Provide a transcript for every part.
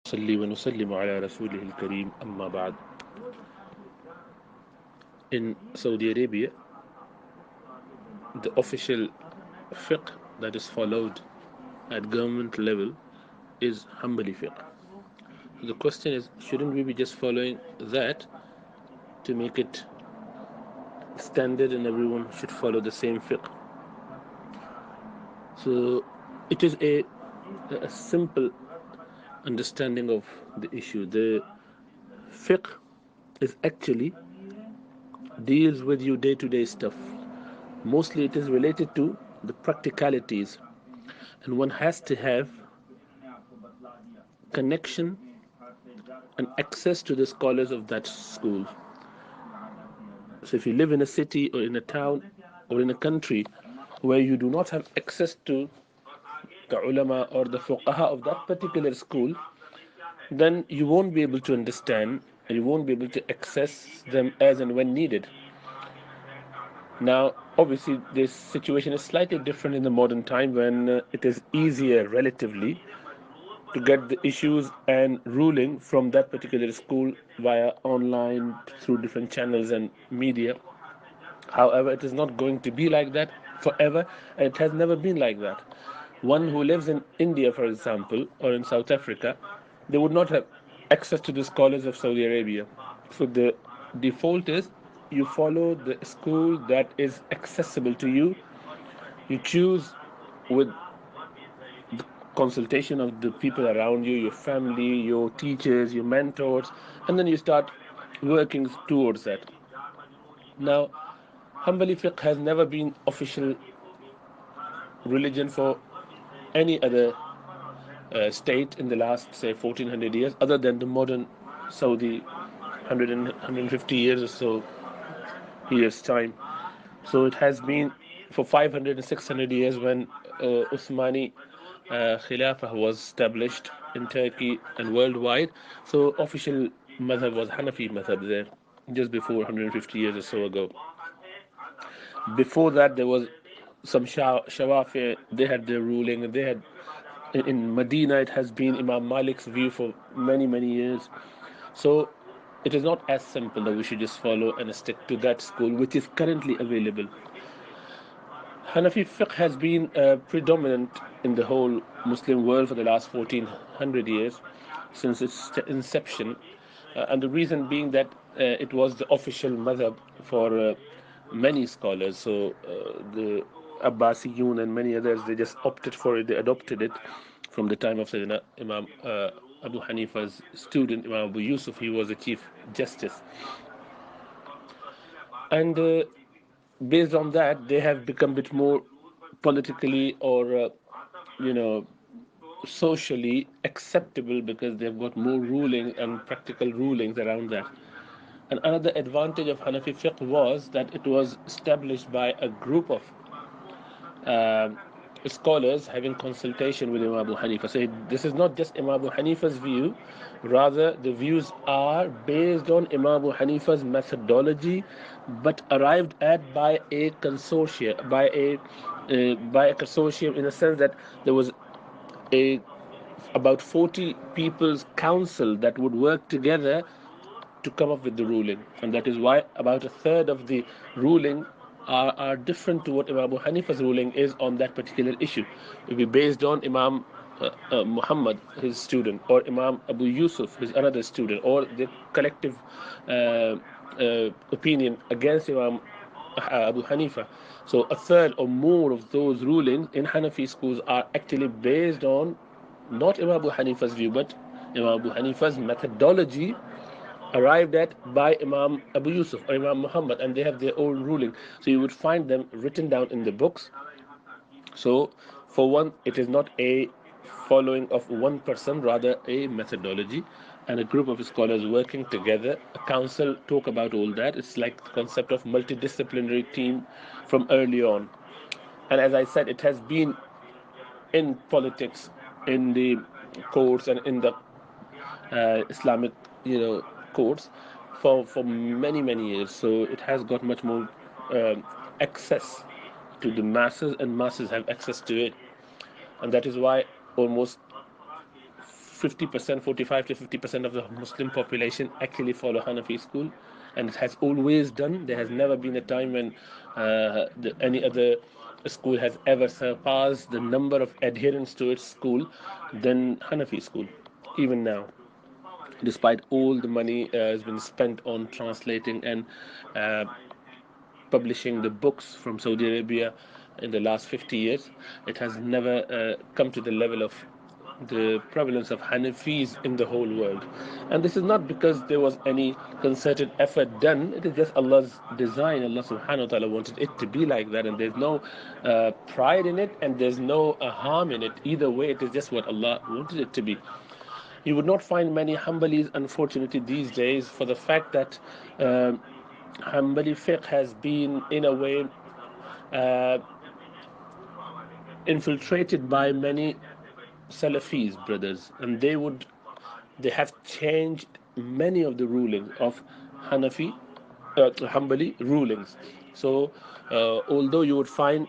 نصلي ونسلم على رسوله الكريم أما بعد. In Saudi Arabia, the official fiqh that is followed at government level is Hanbali fiqh. The question is, shouldn't we be just following that to make it standard and everyone should follow the same fiqh? So it is a simple understanding of the issue. The fiqh is actually deals with your day-to-day stuff. Mostly it is related to the practicalities, and one has to have connection and access to the scholars of that school. So if you live in a city or in a town or in a country where you do not have access to the ulama or the fuqaha of that particular school, then you won't be able to understand and you won't be able to access them as and when needed. Now, obviously, this situation is slightly different in the modern time when it is easier relatively to get the issues and ruling from that particular school via online through different channels and media. However, it is not going to be like that forever, and it has never been like that. One who lives in India, for example, or in South Africa, they would not have access to the scholars of Saudi Arabia. So the default is you follow the school that is accessible to you. You choose with the consultation of the people around you, your family, your teachers, your mentors, and then you start working towards that. Now, Hanbali fiqh has never been official religion for any other state in the last, say, 1400 years, other than the modern Saudi 150 years or so years' time. So it has been for 500 and 600 years when Usmani Khilafah was established in Turkey and worldwide. So official madhab was Hanafi madhab there, just before 150 years or so ago. Before that, there was some Shawafi. They had their ruling, and they had in Medina. It has been Imam Malik's view for many years. So it is not as simple that we should just follow and stick to that school which is currently available. Hanafi fiqh has been predominant in the whole Muslim world for the last 1400 years since its inception, and the reason being that it was the official madhab for many scholars. So the Abbasiyun and many others, they just opted for it, they adopted it from the time of Sayyidina Imam Abu Hanifa's student, Imam Abu Yusuf. He was the chief justice. And based on that, they have become a bit more politically or you know socially acceptable because they've got more ruling and practical rulings around that. And another advantage of Hanafi fiqh was that it was established by a group of uh, scholars having consultation with Imam Abu Hanifa. So this is not just Imam Abu Hanifa's view, rather the views are based on Imam Abu Hanifa's methodology, but arrived at by a consortium, by a consortium in the sense that there was a about 40 people's council that would work together to come up with the ruling, and that is why about a third of the ruling are different to what Imam Abu Hanifa's ruling is on that particular issue. It will be based on Imam Muhammad, his student, or Imam Abu Yusuf, his another student, or the collective opinion against Imam Abu Hanifa. So a third or more of those rulings in Hanafi schools are actually based on not Imam Abu Hanifa's view, but Imam Abu Hanifa's methodology arrived at by Imam Abu Yusuf or Imam Muhammad, and they have their own ruling. So you would find them written down in the books. So, for one, it is not a following of one person, rather a methodology and a group of scholars working together. A council talk about all that. It's like the concept of multidisciplinary team from early on. And as I said, it has been in politics, in the courts, and in the Islamic, courts for many years. So it has got much more access to the masses, and masses have access to it, and that is why almost 50%, 45 to 50% of the Muslim population actually follow Hanafi school, and it has always done. There has never been a time when any other school has ever surpassed the number of adherents to its school than Hanafi school, even now, despite all the money has been spent on translating and uh, publishing the books from Saudi Arabia in the last 50 years. It has never come to the level of the prevalence of Hanafis in the whole world. And this is not because there was any concerted effort done, it is just Allah's design. Allah subhanahu wa ta'ala wanted it to be like that, and there's no pride in it and there's no harm in it. Either way, it is just what Allah wanted it to be. You would not find many Hanbalis, unfortunately, these days, for the fact that Hanbali fiqh has been, in a way, uh, infiltrated by many Salafis brothers, and they have changed many of the rulings of Hanafi, Hanbali rulings. So, although you would find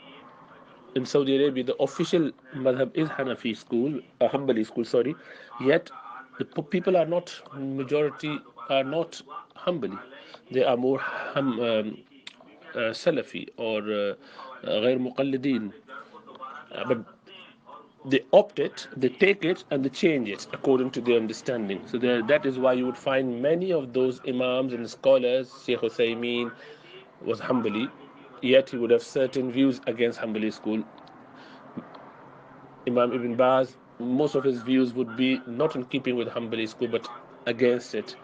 in Saudi Arabia the official madhab is Hanafi school, Hanbali school, sorry, yet the people are not, majority are not Hanbali. They are more Salafi or غير مقلدين. But they opt it, they take it, and they change it according to their understanding. So that is why you would find many of those imams and scholars. Sheikh Uthaymeen was Hanbali, yet he would have certain views against Hanbali school. Imam Ibn Baz, most of his views would be not in keeping with Hanbali school, but against it.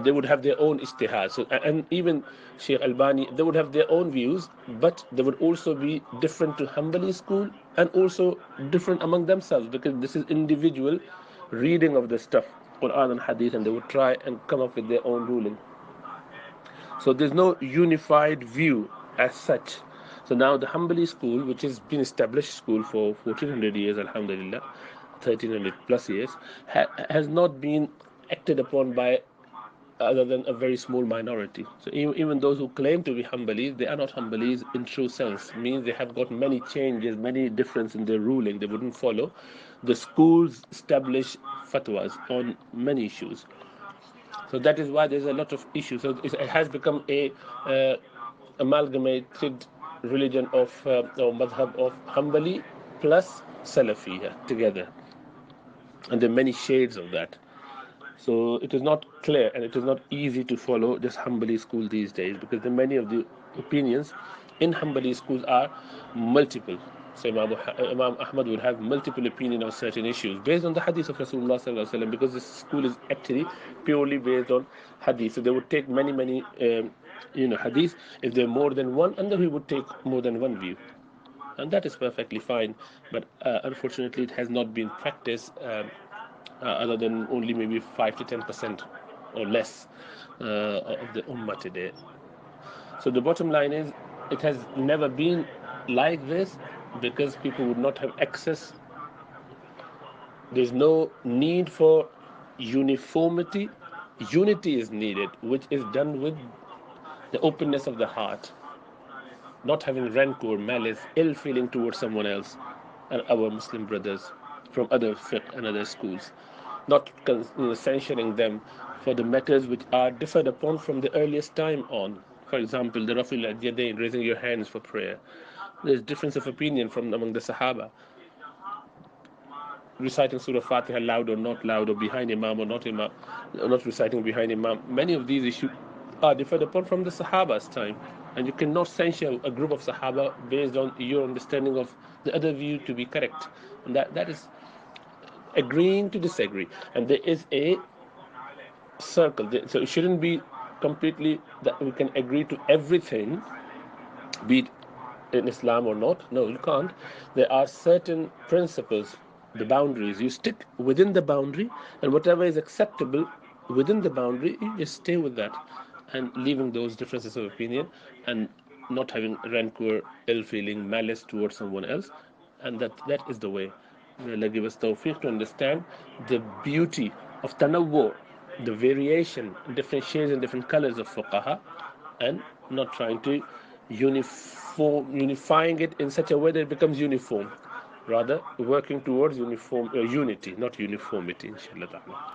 They would have their own ijtihad. So, and even Sheikh Albani, they would have their own views, but they would also be different to Hanbali school and also different among themselves, because this is individual reading of the stuff, Quran and Hadith, and they would try and come up with their own ruling. So there's no unified view as such. So now the Hanbali school, which has been established school for 1400 years, alhamdulillah, 1300 plus years, has not been acted upon by other than a very small minority. So even those who claim to be Hanbalis, they are not Hanbalis in true sense. It means they have got many changes, many differences in their ruling. They wouldn't follow. The schools establish fatwas on many issues. So that is why there's a lot of issues. So it has become a amalgamated religion of or madhab of Hanbali plus Salafi together, and there are many shades of that. So it is not clear and it is not easy to follow just Hanbali school these days, because the many of the opinions in Hanbali schools are multiple. So Imam Ahmad would have multiple opinion on certain issues based on the hadith of Rasulullah sallallahu alaihi wasallam, because this school is actually purely based on hadith. So they would take many hadith. If there are more than one, and then he would take more than one view, and that is perfectly fine. But unfortunately, it has not been practiced. Other than only maybe 5 to 10% or less of the ummah today. So the bottom line is, it has never been like this because people would not have access. There's no need for uniformity. Unity is needed, which is done with the openness of the heart, not having rancor, malice, ill feeling towards someone else and our Muslim brothers from other fiqh and other schools, not censuring them for the matters which are differed upon from the earliest time on. For example, the Rafil al-Yadain, raising your hands for prayer. There's difference of opinion from among the Sahaba. Reciting Surah Fatiha loud or not loud, or behind Imam or not reciting behind Imam. Many of these issues are differed upon from the Sahaba's time. And you cannot censure a group of Sahaba based on your understanding of the other view to be correct. And that is agreeing to disagree. And there is a circle. So it shouldn't be completely that we can agree to everything, be it in Islam or not. No, you can't. There are certain principles, the boundaries. You stick within the boundary, and whatever is acceptable within the boundary, you just stay with that, and leaving those differences of opinion, and not having rancor, ill feeling, malice towards someone else, and that is the way. May Allah give us tawfiq to understand the beauty of tanawwu, the variation, different shades and different colors of fuqaha, and not trying to unifying it in such a way that it becomes uniform. rather working towards unity, not uniformity, inshallah ta'ala.